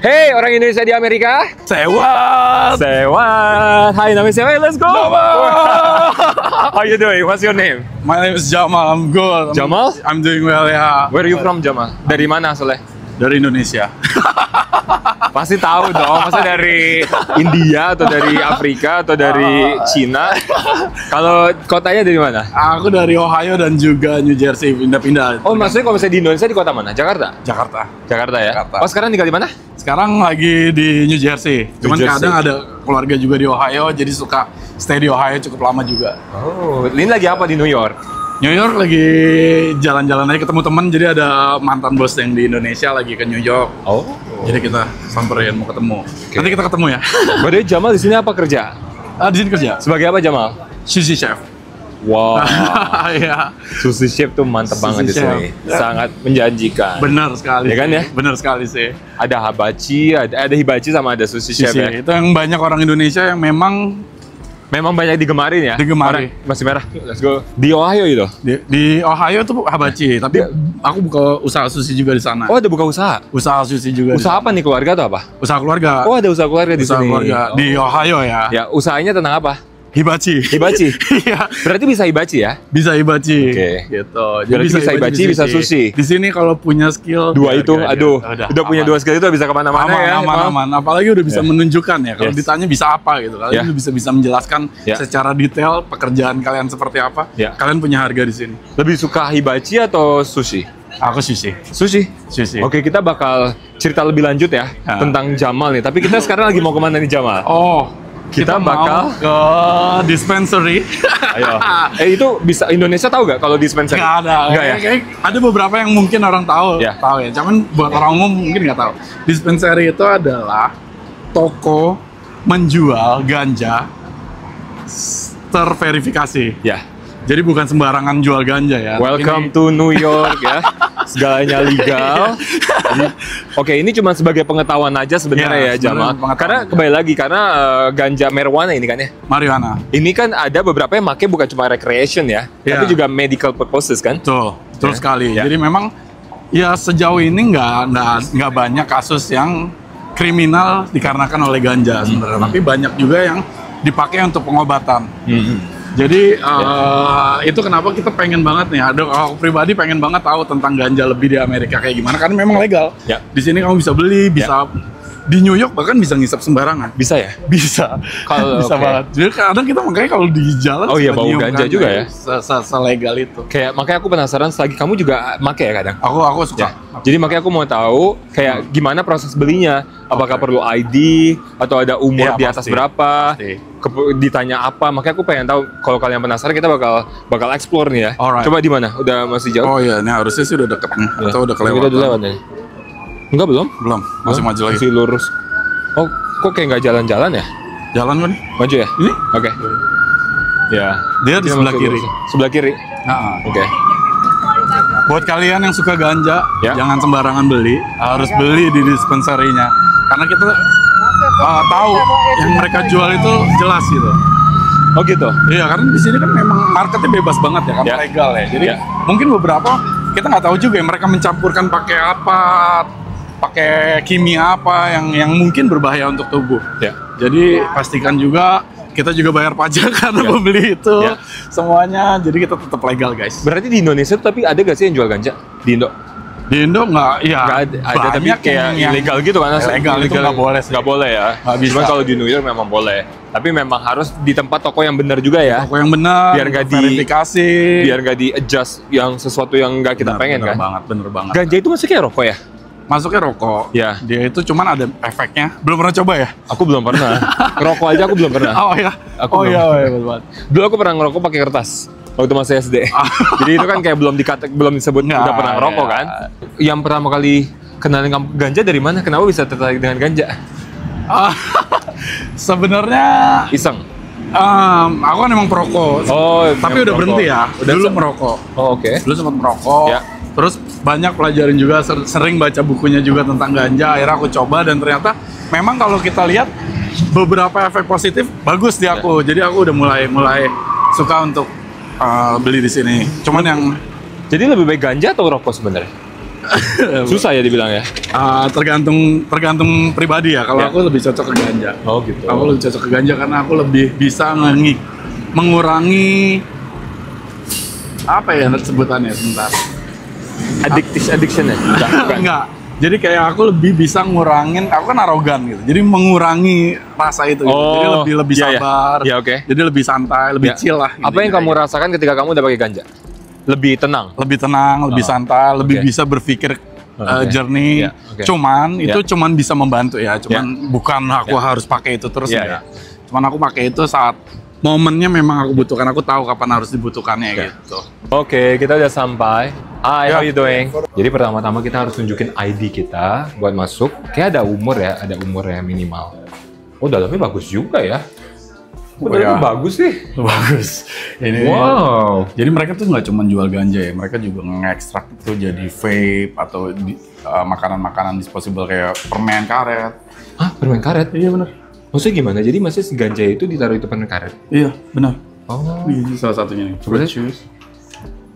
Hey, orang Indonesia di Amerika. Sewat. Hi, namanya siapa? Let's go. How you doing? What's your name? My name is Jamal. I'm good. Jamal? I'm doing well, ya. Where are you from, Jamal? Dari mana asalnya? Dari Indonesia. Pasti tahu dong, masa dari India atau dari Afrika atau dari Cina. Kalau kotanya dari mana? Aku dari Ohio dan juga New Jersey, pindah-pindah. Oh, maksudnya kalau misalnya di Indonesia di kota mana? Jakarta? Jakarta. Jakarta ya? Jakarta. Oh, sekarang tinggal di mana? Sekarang lagi di New Jersey. Cuman Jersey. kadang ada keluarga juga di Ohio, jadi suka stay di Ohio cukup lama juga. Oh, ini lagi apa di New York? New York lagi jalan-jalan aja ketemu teman, jadi ada mantan bos yang di Indonesia lagi ke New York. Oh. Jadi kita samperin mau ketemu. Oke. Nanti kita ketemu ya. Berarti Jamal di sini apa kerja? Di sini kerja. Sebagai apa Jamal? Sushi chef. Wow. Iya. Sushi chef tuh mantep banget di Sushi chef. sini. Sangat menjanjikan. Benar sekali. Ya kan ya? Benar sekali sih. Ada hibachi, ada hibachi sama ada sushi chef ya. Itu yang banyak orang Indonesia yang memang Memang banyak digemarin ya. Digemari. Orang masih merah. Let's go. Di Ohio itu. di Ohio tuh hibachi, tapi aku buka usaha sushi juga di sana. Oh, ada buka usaha. Usaha sushi juga. Usaha apa nih, keluarga atau apa? Usaha keluarga. Oh, ada usaha keluarga di Usaha sini. keluarga di Ohio ya. Ya, usahanya tentang apa? Hibachi. Hibachi. Iya. Berarti bisa hibachi ya? Bisa hibachi. Oke. Gitu. Berarti bisa hibachi, bisa sushi. Di sini kalau punya skill Dua itu, harga aduh. aja. Udah punya aman. dua skill itu bisa kemana-mana ya. Aman. Apalagi udah bisa Ya. menunjukkan ya. Kalau Yes. ditanya bisa apa gitu. Kalian Ya. bisa menjelaskan Ya. secara detail pekerjaan kalian seperti apa. Ya. Kalian punya harga di sini. Lebih suka hibachi atau sushi? Aku sushi. Sushi. Oke, kita bakal cerita lebih lanjut ya Ya. tentang Jamal nih. Tapi kita sekarang lagi mau kemana nih Jamal? Oh, Kita mau bakal ke dispensary. Ayo. Itu bisa Indonesia tahu nggak kalau dispensary? Nggak ada. Nggak ya? Kayak ada beberapa yang mungkin orang tahu, Ya. tahu ya. Cuman buat orang umum mungkin nggak tahu. Dispensary itu adalah toko menjual ganja terverifikasi. Ya. Jadi bukan sembarangan jual ganja ya. Welcome to New York ya. Segalanya legal. Oke, ini cuma sebagai pengetahuan aja sebenarnya Ya, ya Jamal. sebenarnya pengetahuan Karena aja. kembali lagi karena ganja marijuana ini kan ya. marijuana. Ini kan ada beberapa yang make bukan cuma recreation ya, Ya. tapi juga medical purposes kan. Betul Ya. sekali. Ya. Jadi memang ya sejauh ini nggak banyak kasus yang kriminal dikarenakan oleh ganja sebenarnya. Tapi banyak juga yang dipakai untuk pengobatan. Jadi itu kenapa kita pengen banget nih. Aku pribadi pengen banget tahu tentang ganja lebih di Amerika kayak gimana. Karena memang legal. Ya. Di sini kamu bisa beli, bisa di New York bahkan bisa ngisap sembarangan. Bisa ya? Bisa. Kalau Bisa oke. banget. Jadi kadang kita makanya kalau di jalan Oh iya, suka bau nyium ganja juga ya? Selegal itu. Kayak makanya aku penasaran selagi kamu juga make ya kadang. Aku suka. Ya. Jadi makanya aku mau tahu kayak gimana proses belinya. Apakah Oke. perlu ID atau ada umur Iya, di atas pasti. berapa? Pasti. Ditanya apa? Makanya aku pengen tahu. Kalau kalian penasaran kita bakal explore nih ya. Alright. Coba di mana? Udah masih jauh? Oh iya, ini harusnya sih udah deket nih. Ya. Atau udah Kita kelewatan. udah lewat nih. Enggak belum? Belum, masih maju lagi. Masih lurus. Oh, kok kayak nggak jalan-jalan ya? Jalan kan? Maju ya? Ini? Oke. Ya. Dia di Kita sebelah masih kiri. lurus. Sebelah kiri. Nah, Oke. buat kalian yang suka ganja, Ya. jangan sembarangan beli. Harus beli di dispensary-nya. Karena kita tahu yang mereka jual itu jelas gitu. Oh gitu. Iya, karena di sini kan memang marketnya bebas banget ya, kan Ya. legal ya. Jadi Ya. mungkin beberapa kita nggak tahu juga ya mereka mencampurkan pakai apa, pakai kimia apa yang mungkin berbahaya untuk tubuh. Ya. Jadi pastikan juga kita juga bayar pajak karena Ya. membeli itu Ya. semuanya. Jadi kita tetap legal guys. Berarti di Indonesia tuh tapi ada gak sih yang jual ganja di Indo? Di Indo nggak, ya Nggak ada tapi banyak kayak yang ilegal gitu kan? ilegal itu nggak boleh sih. Nggak boleh ya. Nggak bisa. Cuma kalau di New York memang boleh. Tapi memang harus di tempat toko yang benar juga ya. Toko yang benar, Biar nggak verifikasi. Biar nggak di adjust yang sesuatu yang nggak kita pengen bener kan. banget, bener banget. Ganja itu masih kayak rokok ya? Masuknya rokok. Ya. Dia itu cuman ada efeknya. Belum pernah coba ya? Aku belum pernah. Rokok aja aku belum pernah. Oh iya. Aku oh belum. iya, betul banget. Dulu aku pernah ngerokok pakai kertas waktu masih SD. Jadi itu kan kayak belum disebut Nggak, udah pernah ngerokok ya. kan. Yang pertama kali kenalin kamu ganja dari mana? Kenapa bisa tertarik dengan ganja? Sebenarnya Iseng. aku kan emang perokok. Oh, Tapi udah berhenti ya. Udah Dulu merokok. Oh, oke. Dulu sempat merokok. Ya. Terus banyak pelajarin juga, sering baca bukunya juga tentang ganja. Akhirnya aku coba dan ternyata memang kalau kita lihat beberapa efek positif bagus di aku. Jadi aku udah mulai suka untuk beli di sini. Cuman yang Jadi lebih baik ganja atau rokok sebenarnya? Susah ya dibilang ya? Tergantung pribadi ya. Kalau Ya. aku lebih cocok ke ganja. Oh gitu. Aku lebih cocok ke ganja karena aku lebih bisa mengurangi apa ya sebutannya sebentar. Addiction ya? Bukan. Enggak. Jadi kayak aku lebih bisa ngurangin, aku kan arogan gitu. Jadi mengurangi rasa itu gitu. Jadi Oh, lebih iya, iya. sabar. Iya, oke. Jadi lebih santai, lebih Ya. chill lah. Apa yang kamu rasakan ketika kamu udah pakai ganja? Lebih tenang. Lebih tenang, lebih santai, lebih Oke. bisa berpikir Oke. jernih. Ya, oke. Cuman Ya. itu cuman bisa membantu ya. Cuman bukan aku harus pakai itu terus Ya, enggak. Cuman aku pakai itu saat momennya memang aku butuhkan. Aku tahu kapan harus dibutuhkannya gitu. Oke, kita udah sampai. Hi, Ya. how you doing? Jadi pertama-tama kita harus tunjukin ID kita buat masuk. Kayak ada umur ya minimal. Oh, dalamnya bagus juga ya. Oh, Oh, dalamnya ya. bagus sih. Bagus. Ini Wow. Jadi mereka tuh nggak cuma jual ganja ya, mereka juga ngekstrak itu jadi vape atau makanan-makanan disposable kayak permen karet. Hah, permen karet? Iya benar. Maksudnya gimana? Jadi maksudnya si ganja itu ditaruh itu permen karet? Iya benar. Oh. Ini salah satunya nih. Coba Fruit deh. juice.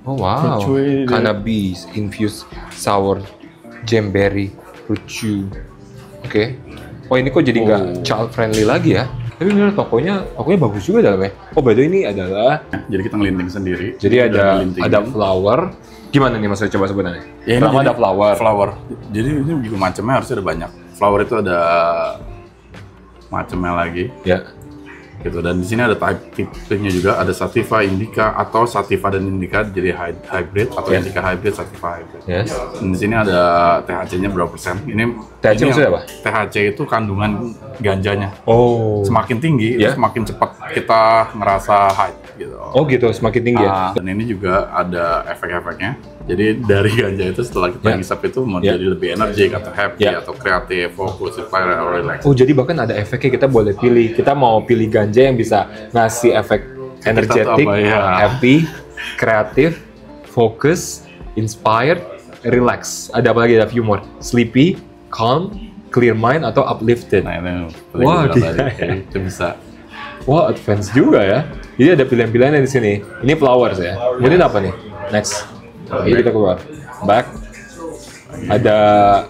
Oh wow. Fruit chew, Cannabis infused sour jamberry fruit chew. Oke. Oh ini kok jadi nggak Oh. child friendly lagi ya? Tapi bener tokonya bagus juga dalamnya. Oh by the way ini adalah Jadi kita ngelinting sendiri. jadi Udah ada ngelintingin. flower. Gimana nih maksudnya coba sebenarnya? Ya, ini Pertama jadi ada flower. Flower. Jadi ini juga macamnya harusnya ada banyak. Flower itu ada macamnya lagi. Ya. Gitu, dan di sini ada tipenya juga, ada sativa indica atau sativa dan indica jadi hybrid atau Ya. indica hybrid, sativa hybrid. Yes. Dan di sini ada THC-nya berapa persen? THC ini maksudnya yang- apa? THC itu kandungan ganjanya. Oh. Semakin tinggi, Ya. semakin cepat kita ngerasa high gitu. Oh gitu semakin tinggi ya. Dan ini juga ada efek-efeknya. Jadi dari ganja itu setelah kita Ya. ngisap itu mau Ya. jadi lebih energik atau happy Ya. atau kreatif, fokus, inspire, atau relax. Oh jadi bahkan ada efeknya, kita boleh pilih. Kita mau pilih ganja yang bisa ngasih efek energetik, apa, ya? happy, kreatif, fokus, inspired, relax. Ada apa lagi? Ada few more. Sleepy, calm, clear mind, atau uplifted. Nah itu Wah, paling gila. tadi. Itu bisa. Wah, advance juga ya. Jadi ada pilihan-pilihannya di sini. Ini flowers ya. Kemudian apa nih? Next. Ini kita keluar. Back. Ada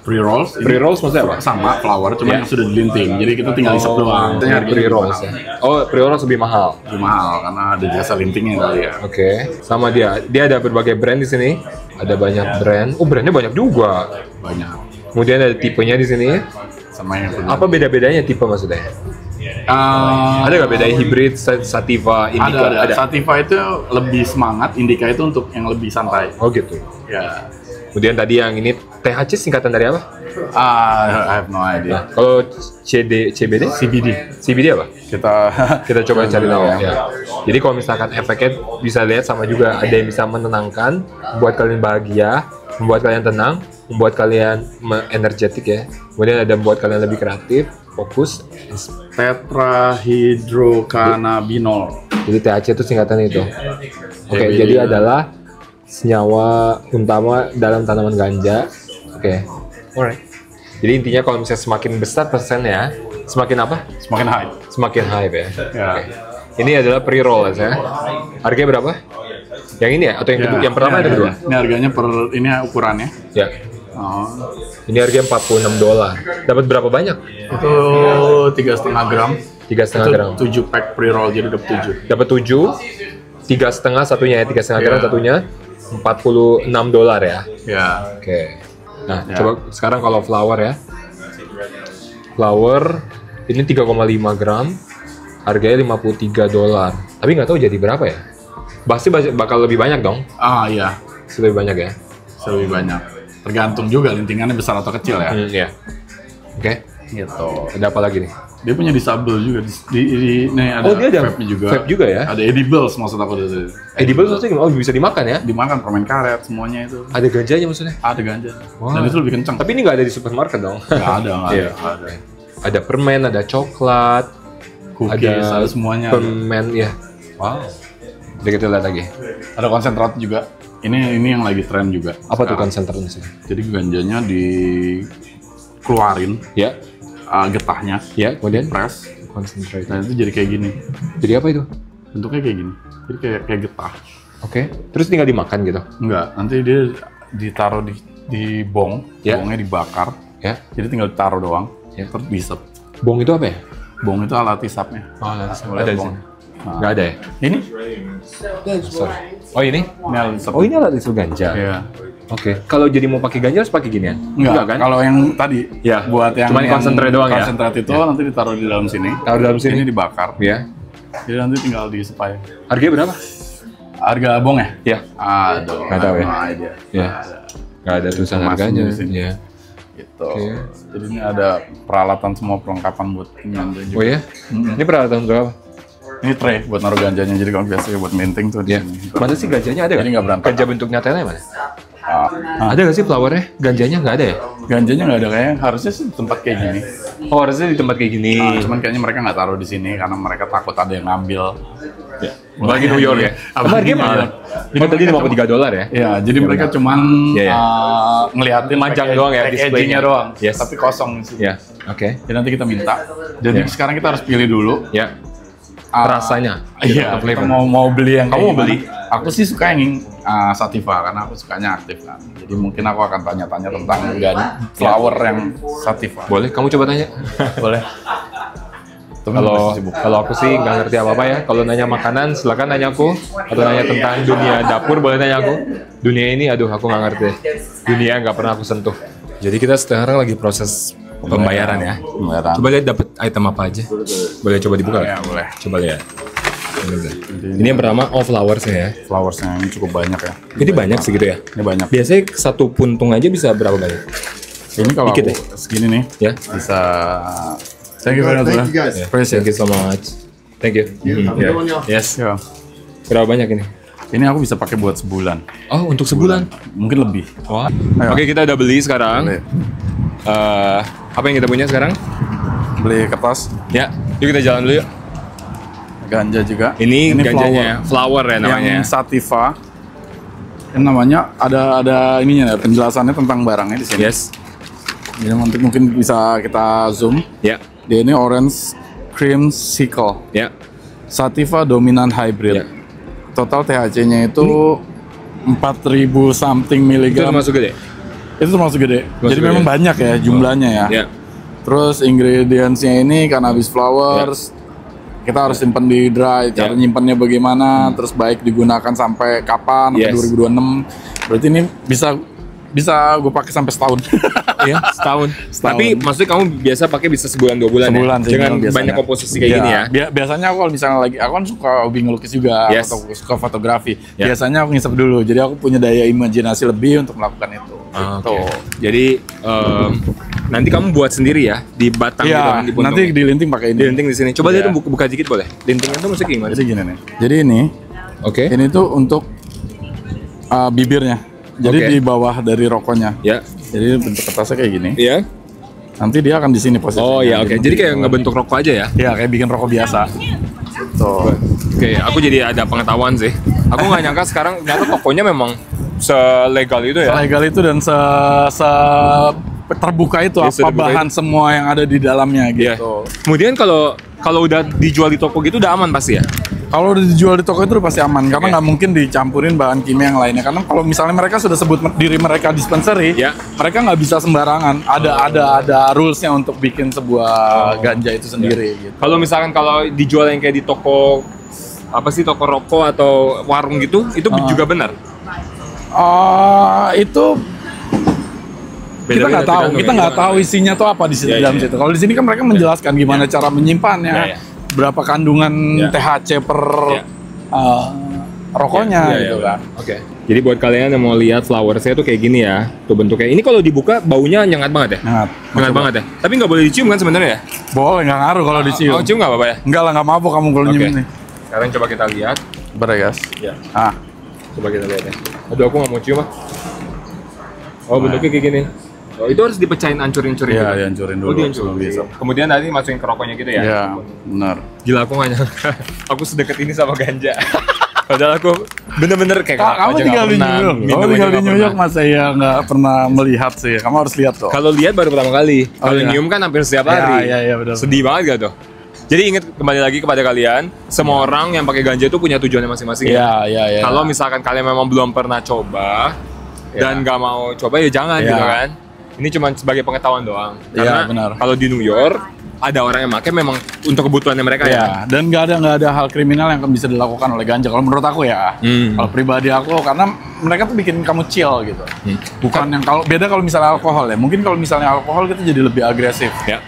Pre-rolls. ini pre-rolls maksudnya apa? sama flower, cuma Ya. yang sudah dilinting. Jadi kita tinggal isap doang. Ini pre-rolls ya. Oh, pre-rolls lebih mahal. Lebih mahal karena ada jasa lintingnya kali ya. Oke, sama dia. Dia ada berbagai brand di sini. Ada banyak brand. Oh, brandnya banyak juga. Banyak. Kemudian ada tipenya di sini. Sama yang punya. Apa beda-bedanya tipe maksudnya? Ada nggak beda hybrid, sativa, indica? Ada. Sativa itu lebih semangat, indica itu untuk yang lebih santai. Oh gitu. Ya. Kemudian tadi yang ini THC singkatan dari apa? I have no idea. Kalau CBD? CBD apa? Kita coba cari tahu ya. Jadi kalau misalkan efeknya bisa lihat sama juga, ada yang bisa menenangkan, membuat kalian bahagia, membuat kalian tenang, membuat kalian energetik ya. Kemudian ada membuat kalian lebih kreatif, fokus. Tetrahydrocannabinol. Jadi THC itu singkatan itu. Oke, CBD. jadi adalah senyawa utama dalam tanaman ganja. Oke. Alright. Jadi intinya kalau misalnya semakin besar persennya, semakin apa? Semakin high. Semakin high ya. Ya. Oke. Ini adalah pre-roll ya. Harganya berapa? Yang ini ya? Atau yang kedua? Yang pertama atau kedua? Ini harganya ini ukurannya. Ya. Oh, Ini harganya $46. Dapat berapa banyak? itu 3,5 gram. 3,5 gram. 7 pack pre-roll jadi dapat 7. Dapat 7, 3,5 satunya ya, 3,5 gram Ya. satunya, $46 ya. Ya. Oke. Nah, Ya. coba sekarang kalau flower ya. Flower ini 3,5 gram, harganya $53. Tapi nggak tahu jadi berapa ya. Pasti bakal lebih banyak dong. Ah iya, Lebih banyak ya. lebih banyak. Tergantung juga lintingannya besar atau kecil ya. Iya. Oke. Gitu. Ada apa lagi nih? Dia punya disable juga. Nih ada Oh, dia ada vape juga. vape juga ya? Ada edibles maksud aku itu. Edible maksudnya gimana? Oh, bisa dimakan ya? Dimakan permen karet semuanya itu. Ada ganjanya maksudnya? Ada ganja. Wah. Dan itu lebih kencang. Tapi ini nggak ada di supermarket dong. Nggak ada, nggak ada, Iya. nggak ada. Ada permen, ada coklat, Cookies, ada semuanya. ada. permen, ya. Wow. Jadi kita lihat lagi. Ada konsentrat juga. Ini yang lagi tren juga. Apa tuh sekarang. konsentratnya sih? Jadi ganjanya dikeluarin Ya, getahnya, ya. Kemudian press, concentrate. dan itu jadi kayak gini. Jadi apa itu? Bentuknya kayak gini. Jadi kayak getah. Oke. Terus tinggal dimakan gitu. Enggak, nanti dia ditaruh di di bong, Ya. bongnya dibakar, Ya. jadi tinggal ditaruh doang, Ya. terus diisep. Bong itu apa ya? Bong itu alat isapnya. Oh, ada Boleh di bong. sini. Nah, Nggak ada ya? ini? Sorry. Oh ini? Ini alat isap. Oh ini alat isu ganja. Iya. Oke. Kalau jadi mau pakai ganja harus pakai ginian? Enggak kan? Kalau yang tadi, Ya. buat yang Cuman konsentrat doang ya? Konsentrat itu nanti ditaruh di dalam sini. Taruh dalam sini. Ini dibakar. Ya. Jadi nanti tinggal diisep aja. Harganya berapa? Harga bong ya? Ya. Aduh, Nggak tahu ya? aja. Ya. Nggak ada tulisan Informasi harganya. di sini. Ya. Gitu. Oke. Jadi ini ada peralatan semua perlengkapan buat ganja juga. Oh ya? Ini peralatan berapa? Ini tray buat naruh ganjanya. Jadi kalau biasanya buat minting tuh di Ya. sini. Mana sih ganjanya ada Jadi nggak berantakan. Ganja bentuk nyatanya mana? Ah, Ada nggak sih flowernya? Ganjanya nggak ada ya? ganjanya nggak ada kayaknya. Harusnya sih di tempat kayak gini. Oh harusnya di tempat kayak gini. Cuman kayaknya mereka nggak taruh di sini karena mereka takut ada yang ngambil. Ya. Lagi New York ya? Apa harganya mahal? Oh tadi $53 ya? Ya, jadi mereka cuman Iya, iya. ngeliatin Majang doang ya, displaynya. packaging-nya doang. Yes. Tapi kosong di sini. Ya. Oke. Jadi nanti kita minta. Jadi Ya. sekarang kita harus pilih dulu. Ya. ah, Rasanya. Iya, Flavor. kita mau beli yang Kamu kayak mau beli? gimana. Aku sih suka yang sativa karena aku sukanya aktif kan. Jadi mungkin aku akan tanya-tanya tentang flower yang sativa. Boleh? Kamu coba tanya. Boleh. Kalau aku sih nggak ngerti apa-apa ya. Kalau nanya makanan, silakan nanya aku. Atau nanya tentang dunia dapur, boleh nanya aku. Dunia ini, aduh aku nggak ngerti. Dunia nggak pernah aku sentuh. Jadi kita sekarang lagi proses pembayaran ya. Pembayaran. Coba lihat dapat item apa aja. Boleh coba dibuka? Ya, boleh. Coba lihat. Ini yang pertama, flowers ya. Flowersnya ini cukup banyak ya. Ini banyak sih gitu ya. Ini banyak. Biasanya satu puntung aja bisa berapa banyak? Ini kalau Dikit aku segini nih, Ya. bisa. Thank you very much. Thank you guys. Yeah. Thank you so much. Thank you. Yeah. Yes. Ya. Berapa banyak ini? Ini aku bisa pakai buat sebulan. Oh, untuk sebulan. Mungkin lebih. Wah. Ayo. Oke, kita udah beli sekarang. Boleh. Apa yang kita punya sekarang? Beli kertas, Ya, yuk kita jalan dulu yuk. ganja juga. Ini ganjanya, flower ya namanya. Yang sativa. Ini namanya ada ininya ya, penjelasannya tentang barangnya di sini. Yes. Jadi nanti mungkin bisa kita zoom. Ya, Dia ini orange cream sickle, ya. sativa dominant hybrid. Ya. Total THC-nya itu 4.000 something Itu miligram. termasuk gede. Itu termasuk gede. Termasuk Jadi gede. memang banyak ya jumlahnya ya. Ya. Terus ingredientsnya ini cannabis flowers. Kita harus simpen di dry. Cara Ya. nyimpennya bagaimana? Terus baik digunakan sampai kapan? Sampai Yes. 2026. Berarti ini bisa gue pakai sampai setahun. Iya, setahun. Setahun. Tapi maksudnya kamu biasa pakai bisa sebulan 2 bulan Sebulan ya? sih Dengan biasanya. banyak komposisi kayak gini ya. Biasanya aku kalau misalnya lagi, aku kan suka hobi ngelukis juga, Yes. atau suka fotografi. Ya. Biasanya aku ngisep dulu. Jadi aku punya daya imajinasi lebih untuk melakukan itu. Ah, Gitu. oke. Jadi nanti kamu buat sendiri ya di batang gitu Iya, kan, di puntung. nanti di linting pakai ini. Di linting di sini. Coba Iya. lihat tuh buka dikit boleh. Lintingnya tuh mesti gimana Jadi sih? gini nih. Jadi Oke. ini tuh untuk bibirnya. Jadi Oke. di bawah dari rokoknya. Ya. Jadi bentuk kertasnya kayak gini. Iya. Nanti dia akan di sini posisinya. Oh ya, oke. Jadi kayak ngebentuk rokok aja ya. Iya, kayak bikin rokok biasa. Tuh. Oke, aku jadi ada pengetahuan sih. Aku nggak nyangka sekarang ternyata tokonya memang selegal itu ya. Legal itu dan terbuka itu Ya, apa seterbuka bahan semua yang ada di dalamnya Iya. gitu. Kemudian kalau udah dijual di toko gitu udah aman pasti ya. Kalau udah dijual di toko itu udah pasti aman karena Oke. nggak mungkin dicampurin bahan kimia yang lainnya. Karena kalau misalnya mereka sudah sebut diri mereka dispensary, Ya. mereka nggak bisa sembarangan. Ada rulesnya untuk bikin sebuah ganja itu sendiri. Gitu. Kalau misalkan kalau dijual yang kayak di toko apa sih toko rokok atau warung gitu, itu juga benar. Itu kita nggak tahu, tergantung kita ya, nggak gimana. tahu isinya tuh apa di Ya, dalam ya. situ. Kalau di sini kan mereka menjelaskan gimana cara menyimpannya, Ya, ya. berapa kandungan Ya. THC per Ya. rokoknya Iya, gitu iya, kan. Oke. Jadi buat kalian yang mau lihat flowersnya tuh kayak gini ya, tuh bentuknya. Ini kalau dibuka baunya nyengat banget ya. Hangat banget ya. Tapi nggak boleh dicium kan sebenarnya ya? Boleh, nggak ngaruh kalau dicium. Oh, cium nggak apa-apa ya? Enggak lah, nggak mabuk kamu kalau Oke. nyium nih. Sekarang coba kita lihat. Bentar ya guys. Ya. Ah, Coba kita lihat ya. Aduh, aku nggak mau cium ah. Oh, bentuknya kayak gini. Oh, itu harus dipecahin, ancurin-ancurin. iya gitu? dihancurin dulu. Oh, dihancurin. sebelum dihisap. Kemudian nanti masukin ke rokoknya gitu ya? Iya, benar. Gila, aku nggak nyangka. Aku sedekat ini sama ganja. Padahal aku bener-bener kayak Kamu tinggal di New York. Kamu tinggal di New York, mas saya nggak pernah melihat sih. Kamu harus lihat tuh. Kalau lihat baru pertama kali. Oh, Kalau iya. nyium kan hampir setiap Iya, hari. iya, benar. Sedih banget gak tuh? Jadi ingat kembali lagi kepada kalian, semua orang yang pakai ganja itu punya tujuannya masing-masing. Iya, iya, iya. Kalau misalkan kalian memang belum pernah coba, dan nggak mau coba ya jangan gitu kan. Ini cuma sebagai pengetahuan doang. Karena kalau di New York ada orang yang pakai memang untuk kebutuhannya mereka ya. Dan nggak ada hal kriminal yang bisa dilakukan oleh ganja. Kalau menurut aku ya, kalau pribadi aku, karena mereka tuh bikin kamu chill gitu. Bukan yang kalau misalnya alkohol ya. Mungkin kalau misalnya alkohol kita jadi lebih agresif. Ya.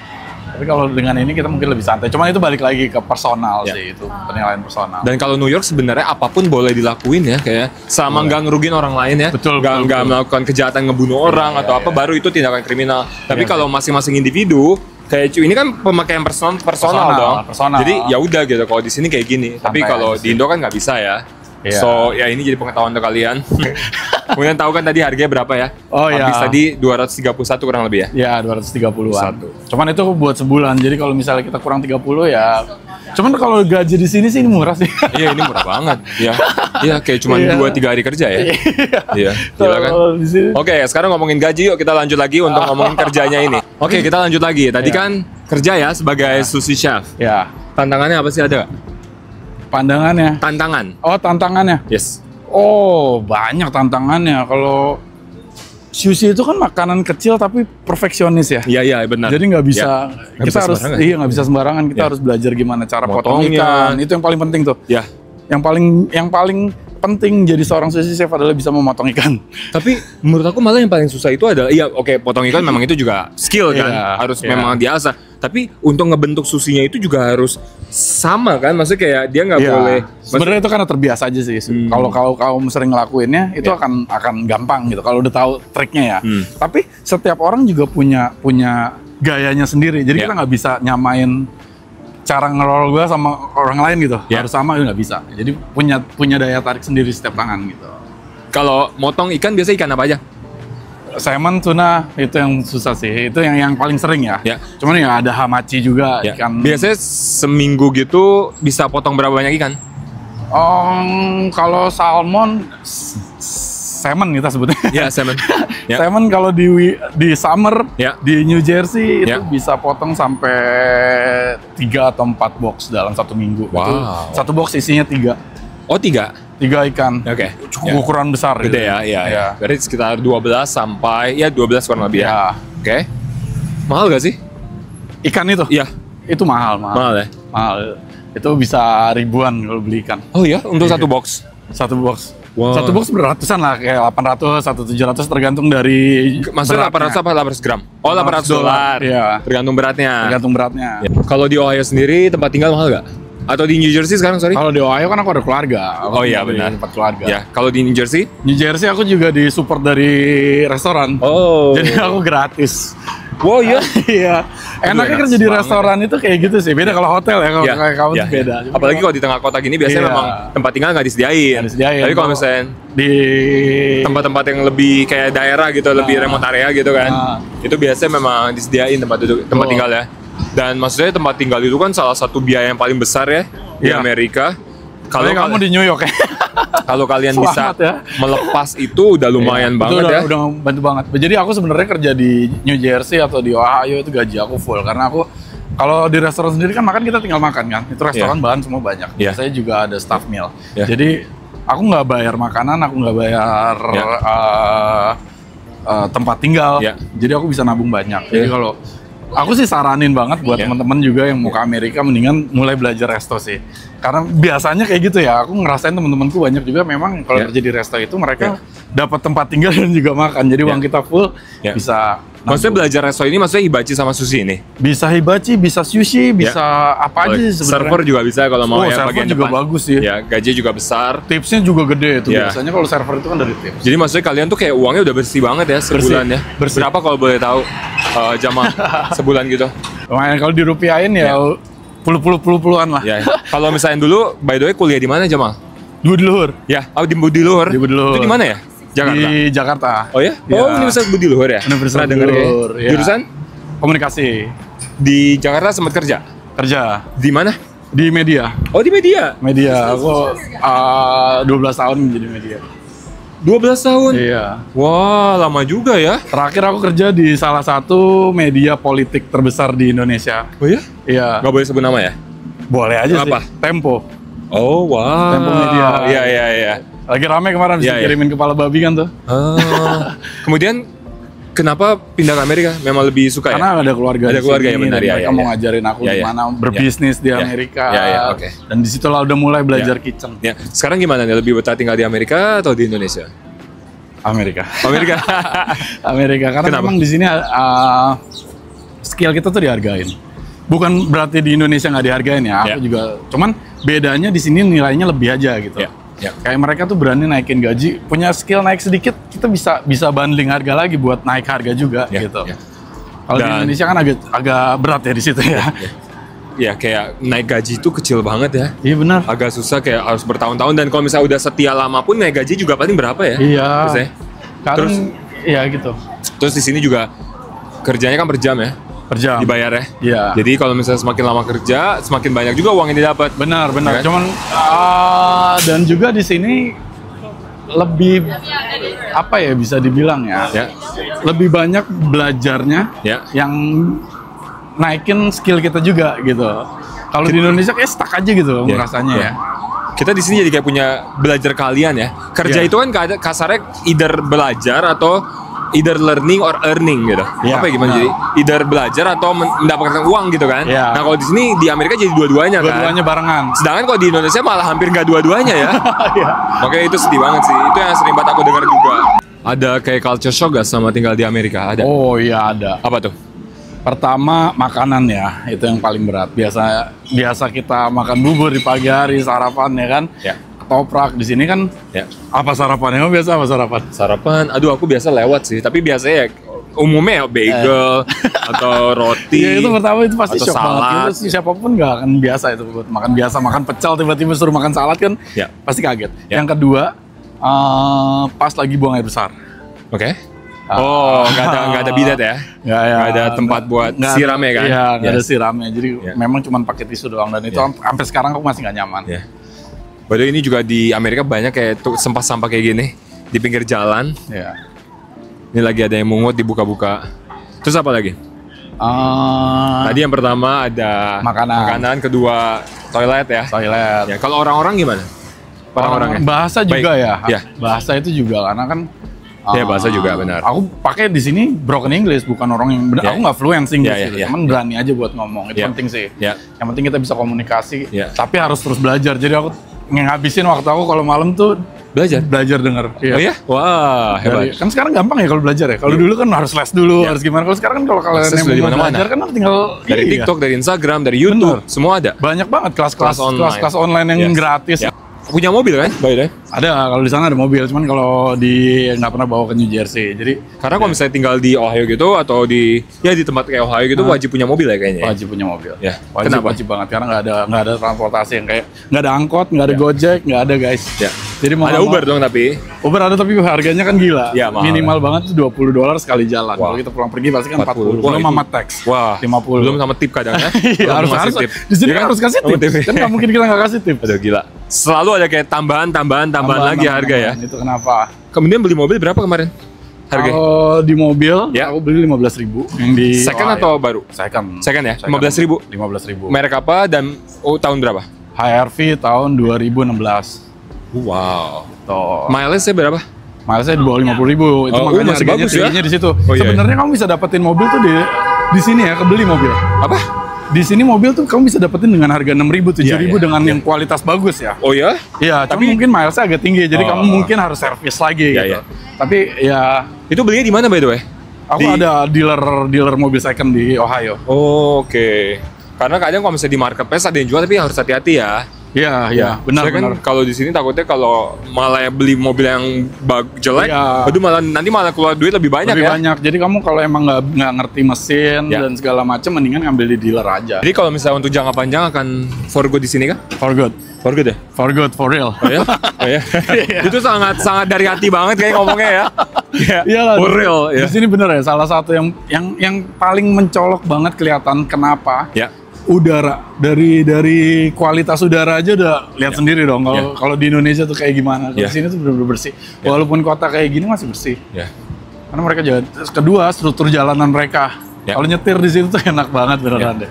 Tapi kalau dengan ini kita mungkin lebih santai. Cuman itu balik lagi ke personal sih, itu penilaian personal. Dan kalau New York sebenarnya apapun boleh dilakuin ya, kayak selama nggak ngerugiin orang lain ya. Betul. Nggak melakukan kejahatan ngebunuh orang atau apa, baru itu tindakan kriminal. Tapi kalau masing-masing individu kayak ini kan pemakaian personal dong. Jadi ya udah gitu. Kalau di sini kayak gini. Tapi kalau di Indo kan nggak bisa ya. So ya ini jadi pengetahuan untuk kalian. Kemudian tahu kan tadi harganya berapa ya? Habis tadi 231 kurang lebih ya? Ya 230-an. Cuman itu buat sebulan. Jadi kalau misalnya kita kurang 30 ya. Cuman kalau gaji di sini sih ini murah sih. Iya ini murah banget. Iya kayak cuma 2-3 hari kerja ya. Iya. Gila kan? Oke, sekarang ngomongin gaji yuk kita lanjut lagi untuk ngomongin kerjanya ini. Oke, kita lanjut lagi. Tadi kan kerja ya sebagai sushi chef. Ya. Tantangannya apa sih, ada nggak? Pandangannya? Tantangan. Oh, tantangannya? Yes. Oh, banyak tantangannya. Kalau sushi itu kan makanan kecil tapi perfeksionis ya. Iya benar. Jadi nggak bisa, kita harus nggak bisa sembarangan. Kita harus belajar gimana cara potong ikan. Itu yang paling penting tuh. Ya. Yang paling penting jadi seorang sushi chef adalah bisa memotong ikan. Tapi menurut aku malah yang paling susah itu adalah potong ikan memang itu juga skill kan, harus memang diasah. Tapi untuk ngebentuk susinya itu juga harus sama kan, maksudnya kayak dia nggak boleh. Sebenarnya itu karena terbiasa aja sih. Kalau kamu sering ngelakuinnya itu akan gampang gitu. Kalau udah tahu triknya ya. Tapi setiap orang juga punya gayanya sendiri. Jadi kita nggak bisa nyamain cara ngerol gue sama orang lain gitu. Harus sama itu nggak bisa. Jadi punya daya tarik sendiri setiap tangan gitu. Kalau motong ikan biasa ikan apa aja? Salmon, tuna, itu yang susah sih. Itu yang paling sering ya. Cuman ya ada hamachi juga ikan. Biasanya seminggu gitu bisa potong berapa banyak ikan? Kalau salmon, salmon kita sebutnya. Ya, salmon. Salmon kalau di summer di New Jersey itu bisa potong sampai 3 atau 4 box dalam 1 minggu. Wow. Itu 1 box isinya 3. Oh 3? 3 ikan. Oke. Cukup ukuran besar. Gede gitu. Ya. Berarti sekitar 12 sampai 12 kurang lebih ya. Oke. Mahal gak sih? Ikan itu? Iya. Itu mahal. Mahal ya? Mahal. Itu bisa ribuan kalau beli ikan. Oh iya? Untuk 1 box? 1 box. Wow. 1 box beratusan lah, kayak 800 atau 700 tergantung dari maksudnya 800 apa 800 gram? Oh $800. Iya. Tergantung beratnya. Ya. Kalau di Ohio sendiri tempat tinggal mahal gak? Atau di New Jersey sekarang, sorry? Kalau di Ohio kan aku ada keluarga. Oh iya benar. Tempat keluarga. Ya. Kalau di New Jersey? New Jersey aku juga disupport dari restoran. Oh. Jadi aku gratis. Wow ya? Iya. Enaknya kerja di restoran itu kayak gitu sih. Beda kalau hotel ya. Kalau kayak kamu tuh beda. Apalagi kalau di tengah kota gini biasanya memang tempat tinggal nggak disediain. Tapi kalau misalnya di tempat-tempat yang lebih kayak daerah gitu, lebih remote area gitu kan, itu biasanya memang disediain tempat tinggal ya. Dan maksudnya tempat tinggal itu kan salah satu biaya yang paling besar ya di Amerika. Kalau kamu di New York ya. Kalau kalian bisa melepas itu udah lumayan banget ya. Udah bantu banget. Jadi aku sebenarnya kerja di New Jersey atau di Ohio itu gaji aku full karena aku kalau di restoran sendiri kan makan kita tinggal makan kan. Itu restoran bahan semua banyak. Saya juga ada staff meal. Jadi aku nggak bayar makanan, aku nggak bayar tempat tinggal. Jadi aku bisa nabung banyak. Jadi kalau aku sih saranin banget buat teman-teman juga yang mau ke Amerika mendingan mulai belajar resto sih. Karena biasanya kayak gitu ya, aku ngerasain teman-temanku banyak juga memang kalau kerja di resto itu mereka dapat tempat tinggal dan juga makan. Jadi uang kita full bisa. Maksudnya belajar resto ini maksudnya hibachi sama sushi ini? Bisa hibachi, bisa sushi, bisa apa aja sih sebenarnya. Server juga bisa kalau mau ya bagian juga depan. Bagus sih. Ya, gaji juga besar. Tipsnya juga gede tuh. Biasanya kalau server itu kan dari tips. Jadi maksudnya kalian tuh kayak uangnya udah bersih banget ya sebulan ya. Berapa kalau boleh tahu Jamal sebulan gitu? Lumayan kalau dirupiahin ya puluhan lah. Ya. Kalau misalnya dulu by the way kuliah di mana Jamal? Di Budi Luhur. Ya, di Budi Luhur. Di Budi Luhur. Itu di mana ya? Jakarta. Di Jakarta. Oh ya? Oh, Universitas Budi Luhur ya? Universitas Budi Luhur. Ya. Jurusan? Komunikasi. Di Jakarta sempat kerja? Kerja. Di mana? Di media. Oh, di media? Media. Aku 12 tahun menjadi media. 12 tahun? Iya. Wah, lama juga ya. Terakhir aku kerja di salah satu media politik terbesar di Indonesia. Oh ya? Iya. Gak boleh sebut nama ya? Boleh aja apa? sih. Tempo. Oh, wow. Tempo Media. Iya. Lagi rame kemarin bisa kirimin kepala babi kan tuh. Kemudian kenapa pindah ke Amerika? Memang lebih suka karena ada keluarga. Ada keluarga yang benar ya. Mereka mau ngajarin aku gimana berbisnis di Amerika. Oke. Dan di situ lah udah mulai belajar kitchen. Ya. Sekarang gimana nih? Lebih betah tinggal di Amerika atau di Indonesia? Amerika. Amerika. Karena kenapa? memang di sini skill kita tuh dihargain. Bukan berarti di Indonesia nggak dihargain ya. Aku juga. Cuman bedanya di sini nilainya lebih aja gitu. Kayak mereka tuh berani naikin gaji, punya skill naik sedikit, kita bisa bundling harga lagi buat naik harga juga gitu. Kalau di Indonesia kan agak berat ya di situ ya. Ya kayak naik gaji itu kecil banget ya. Iya benar. Agak susah kayak harus bertahun-tahun dan kalau misalnya udah setia lama pun naik gaji juga paling berapa ya? Iya. Terus ya gitu. Terus di sini juga kerjanya kan per jam ya? Per jam. Dibayar ya? Iya. Jadi kalau misalnya semakin lama kerja, semakin banyak juga uang yang didapat. Benar. Ya kan? Cuman dan juga di sini lebih apa ya bisa dibilang ya? Lebih banyak belajarnya yang naikin skill kita juga gitu. Kalau di Indonesia kayak stuck aja gitu rasanya ya. Kita di sini jadi kayak punya belajar kalian ya. Kerja itu kan kasarnya either belajar atau either learning or earning gitu. Apa ya gimana jadi? Either belajar atau mendapatkan uang gitu kan. Nah kalau di sini di Amerika jadi dua-duanya kan. Dua-duanya barengan. Sedangkan kalau di Indonesia malah hampir nggak dua-duanya ya. Makanya itu sedih banget sih. Itu yang sering banget aku dengar juga. Ada kayak culture shock gak sama tinggal di Amerika? Ada? Oh iya ada. Apa tuh? Pertama makanan ya, itu yang paling berat. Biasa kita makan bubur di pagi hari, sarapan ya kan. Ketoprak di sini kan. Apa sarapannya? Kamu biasa apa sarapan? Sarapan, aduh aku biasa lewat sih. Tapi biasanya ya umumnya ya bagel atau roti. Itu pertama itu pasti shock banget. Gitu. Siapapun nggak akan biasa itu buat makan biasa, makan pecel tiba-tiba suruh makan salad kan. Pasti kaget. Yang kedua, pas lagi buang air besar. Nggak ada bidet ya? Nggak ada tempat buat siramnya kan? Iya, nggak ada siramnya. Jadi memang cuma pakai tisu doang dan itu sampai sekarang aku masih nggak nyaman. Padahal ini juga di Amerika banyak kayak sampah-sampah kayak gini di pinggir jalan. Ini lagi ada yang mungut dibuka-buka. Terus apa lagi? Tadi yang pertama ada makanan, kedua toilet ya. Toilet. Kalau orang-orang gimana? Orang-orangnya? Bahasa juga ya. Bahasa itu juga karena kan. Bahasa juga benar. Aku pakai di sini broken English, bukan orang yang benar. Aku nggak fluent English, cuman berani aja buat ngomong. Itu penting sih. Yang penting kita bisa komunikasi, tapi harus terus belajar. Jadi aku ngabisin waktu aku kalau malam tuh belajar denger. Oh ya? Wah, hebat. Kan sekarang gampang ya kalau belajar ya. Kalau dulu kan harus les dulu, harus gimana. Kalau sekarang kan kalau kalian yang mau belajar kan tinggal dari TikTok, dari Instagram, dari YouTube, semua ada. Banyak banget kelas-kelas online yang gratis. Punya mobil kan? Ada, kalau di sana ada mobil, cuman kalau di nggak pernah bawa ke New Jersey. Jadi karena kalau misalnya tinggal di Ohio gitu atau di tempat kayak Ohio gitu wajib punya mobil ya kayaknya. Wajib punya mobil. Wajib banget karena nggak ada transportasi yang kayak nggak ada angkot, nggak ada Gojek, nggak ada guys. Jadi ada Uber dong tapi. Uber ada tapi harganya kan gila. Minimal banget tuh $20 sekali jalan. Kalau kita pulang pergi pasti kan 40. Belum sama tax. 50. Belum sama tip kadang ya. harus tip. Di sini kan harus kasih tip. Kan nggak mungkin kita nggak kasih tip. Aduh gila. Selalu ada kayak tambahan lagi harga ya. Itu kenapa? Kemudian beli mobil berapa kemarin? Harga? Kalau di mobil, aku beli 15.000 yang di second atau baru? Second ya? 15.000? 15.000. Merek apa dan tahun berapa? HRV tahun 2016. Wow. Tuh. Mileage-nya berapa? Mileage-nya di bawah 50.000. Itu makanya masih harganya bagus ya? di situ. Sebenarnya kamu bisa dapetin mobil tuh di sini ya, kebeli mobil. Apa? Di sini mobil tuh kamu bisa dapetin dengan harga 6.000, 7.000 dengan yang kualitas bagus ya. Oh ya? Iya, tapi mungkin milesnya agak tinggi, jadi kamu mungkin harus servis lagi gitu. Tapi ya itu belinya di mana by the way? Aku ada dealer mobil second di Ohio. Oke. Karena kadang kalau misalnya di marketplace ada yang jual tapi harus hati-hati ya. Iya, benar. Kan kalau di sini takutnya kalau malah beli mobil yang jelek, aduh nanti malah keluar duit lebih banyak ya. Jadi kamu kalau emang nggak ngerti mesin dan segala macam, mendingan ngambil di dealer aja. Jadi kalau misalnya untuk jangka panjang akan for good di sini kan? For good ya? For good, for real. Oh ya? Itu sangat dari hati banget kayak ngomongnya ya. Iyalah. For real. Di sini bener ya. Salah satu yang paling mencolok banget kelihatan kenapa? Udara, dari kualitas udara aja udah lihat sendiri dong. Kalau di Indonesia tuh kayak gimana? Di sini tuh benar-benar bersih. Walaupun kota kayak gini masih bersih. Karena mereka kedua struktur jalanan mereka. Kalau nyetir di sini tuh enak banget beneran deh.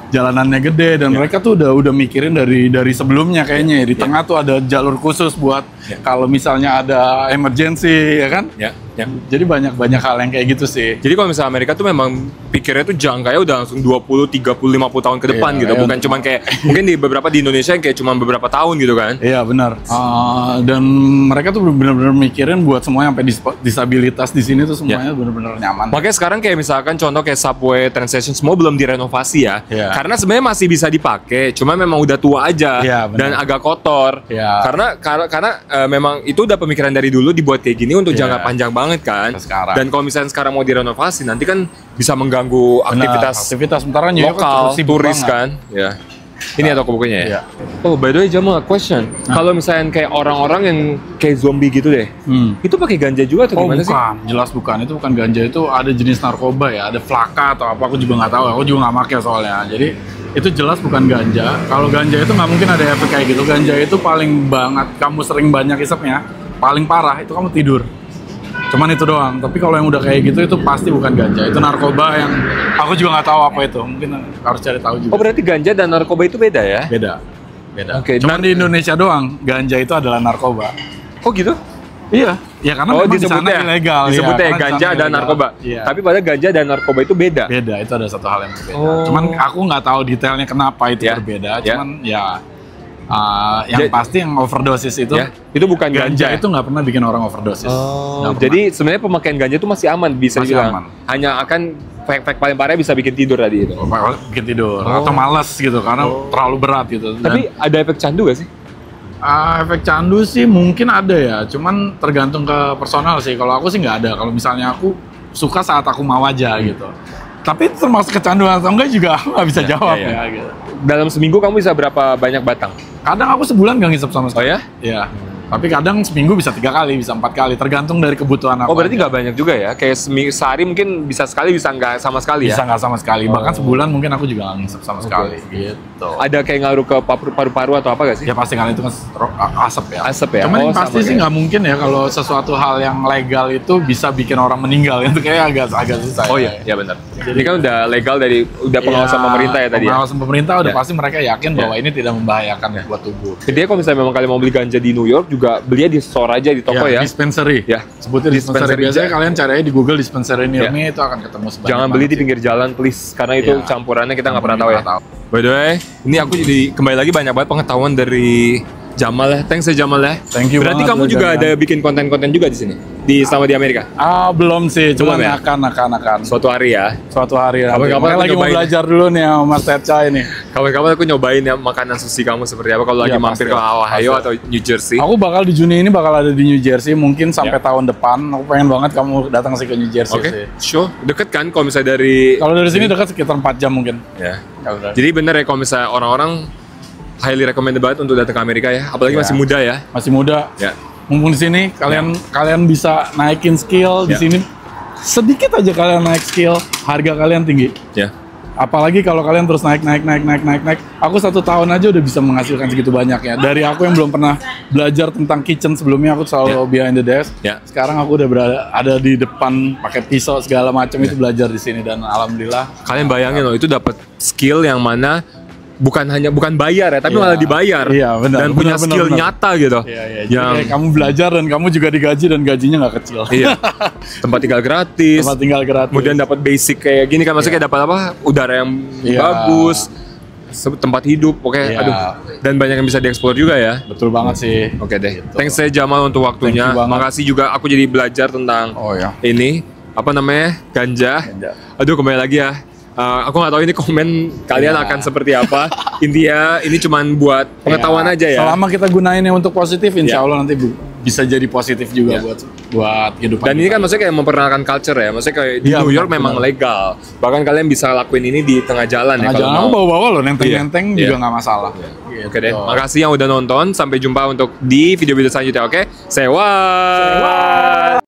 jalanannya gede dan mereka tuh udah mikirin dari sebelumnya kayaknya. Di tengah tuh ada jalur khusus buat kalau misalnya ada emergency, ya kan? Jadi banyak hal yang kayak gitu sih. Jadi kalau misalnya Amerika tuh memang pikirnya tuh jangkanya udah langsung 20, 30, 50 tahun ke depan gitu. Bukan cuman kayak mungkin di beberapa di Indonesia yang kayak cuma beberapa tahun gitu kan. Iya benar. Dan mereka tuh benar-benar mikirin buat semuanya sampai disabilitas di sini tuh semuanya benar-benar nyaman. Makanya sekarang kayak misalkan contoh kayak subway, train station semua belum direnovasi ya. Karena sebenarnya masih bisa dipakai, cuma memang udah tua aja dan agak kotor. Karena memang itu udah pemikiran dari dulu dibuat kayak gini untuk jangka panjang banget kan. Dan kalau misalnya sekarang mau direnovasi nanti kan bisa mengganggu aktivitas sementara lokal, turis kan. Ya. Ini toko bukunya ya. Oh, by the way, Jamal, question. Kalau misalnya kayak orang-orang yang kayak zombie gitu deh, itu pakai ganja juga atau gimana sih? Bukan, jelas bukan. Itu bukan ganja, itu ada jenis narkoba ya, ada flaka atau apa, aku juga nggak tahu. Aku juga nggak pakai soalnya. Jadi itu jelas bukan ganja. Kalau ganja itu nggak mungkin ada efek kayak gitu. Ganja itu paling banget kamu sering banyak isapnya, paling parah itu kamu tidur. Cuman itu doang. Tapi kalau yang udah kayak gitu itu pasti bukan ganja. Itu narkoba yang aku juga nggak tahu apa itu. Mungkin harus cari tahu juga. Oh, berarti ganja dan narkoba itu beda ya? Beda. Oke. Cuman di Indonesia doang ganja itu adalah narkoba. Oh gitu? Iya. Ya karena memang di sana ilegal. Disebutnya ganja dan narkoba. Tapi pada ganja dan narkoba itu beda. Beda. Itu ada satu hal yang berbeda. Cuman aku nggak tahu detailnya kenapa itu berbeda. Cuman yang pasti yang overdosis itu bukan ganja. Itu nggak pernah bikin orang overdosis. Jadi sebenarnya pemakaian ganja itu masih aman bisa dibilang. Hanya akan efek paling parah bisa bikin tidur tadi itu. Bikin tidur atau malas gitu karena terlalu berat gitu. Tapi ada efek candu gak sih? Efek candu sih mungkin ada ya. Cuman tergantung ke personal sih. Kalau aku sih nggak ada. Kalau misalnya aku suka saat aku mau aja gitu. Tapi termasuk kecanduan atau enggak juga aku nggak bisa jawab ya gitu. Dalam seminggu kamu bisa berapa banyak batang? Kadang aku sebulan nggak ngisep sama sekali. Oh ya? Iya. Tapi kadang seminggu bisa 3 kali, bisa 4 kali, tergantung dari kebutuhan aku. Oh berarti nggak banyak juga ya? Kayak sehari mungkin bisa sekali, bisa nggak sama sekali bisa nggak sama sekali, bahkan sebulan mungkin aku juga nggak ngisep sama sekali. Gitu. Ada kayak ngaruh ke paru-paru atau apa gak sih? Ya pasti kali itu kan asap ya. Asap ya? Cuman pasti sih nggak mungkin ya kalau sesuatu hal yang legal itu bisa bikin orang meninggal. Itu kayak agak susah. Oh iya, ya benar. Ini kan udah legal dari pengawasan pemerintah ya tadi ya? Pengawasan pemerintah udah pasti mereka yakin bahwa ini tidak membahayakan buat tubuh. Jadi kalau misalnya memang kalian mau beli ganja di New York juga belinya di store aja di toko ya? Dispensary. Ya. Sebutnya dispensary. Biasanya kalian cari di Google dispensary near me itu akan ketemu sebanyak. Jangan beli di pinggir jalan please, karena itu campurannya kita nggak pernah tahu ya. By the way, ini aku jadi kembali lagi banyak banget pengetahuan dari Jamal ya. Thanks ya Jamal ya. Thank you. Berarti kamu juga ada bikin konten-konten juga di sini? Selama di Amerika? Belum sih, cuma akan. Suatu hari ya? Suatu hari. Kapan lagi mau belajar dulu nih sama Mas Terca ini. Kapan-kapan aku nyobain ya makanan sushi kamu seperti apa kalau lagi mampir ke Ohio atau New Jersey. Aku bakal di Juni ini bakal ada di New Jersey mungkin sampai tahun depan. Aku pengen banget kamu datang sih ke New Jersey sih. Sure. Deket kan kalau misalnya dari... Kalau dari sini dekat sekitar 4 jam mungkin. Ya. Jadi bener ya kalau misalnya orang-orang highly recommended banget untuk datang ke Amerika ya, apalagi masih muda ya. Masih muda. Ya. Mumpung di sini kalian bisa naikin skill di sini. Sedikit aja kalian naik skill, harga kalian tinggi. Ya. Apalagi kalau kalian terus naik. Aku 1 tahun aja udah bisa menghasilkan segitu banyak ya. Dari aku yang belum pernah belajar tentang kitchen sebelumnya, aku selalu behind the desk. Sekarang aku udah ada di depan pakai pisau segala macam itu belajar di sini dan alhamdulillah. Kalian bayangin loh, itu dapat skill yang mana bukan bayar ya, tapi malah dibayar. Iya, benar. Dan punya skill nyata gitu. Iya. Jadi kamu belajar dan kamu juga digaji dan gajinya nggak kecil. Iya. Tempat tinggal gratis. Kemudian dapat basic kayak gini kan, maksudnya dapat apa? Udara yang bagus, tempat hidup, dan banyak yang bisa dieksplor juga ya. Betul banget sih. Oke deh. Gitu. Thanks saya Jamal untuk waktunya. Makasih juga aku jadi belajar tentang ini apa namanya ganja. Aduh kembali lagi ya. Aku nggak tahu ini komen kalian akan seperti apa. Intinya ini cuman buat pengetahuan aja ya. Selama kita gunainnya untuk positif, insya Allah nanti bisa jadi positif juga buat kehidupan. Dan ini kan maksudnya kayak memperkenalkan culture ya. Maksudnya kayak di New York memang legal. Bahkan kalian bisa lakuin ini di tengah jalan ya. Tengah jalan aku bawa-bawa loh, nenteng-nenteng juga nggak masalah. Gitu. Oke deh, makasih yang udah nonton. Sampai jumpa untuk di video-video selanjutnya. Oke, sewa.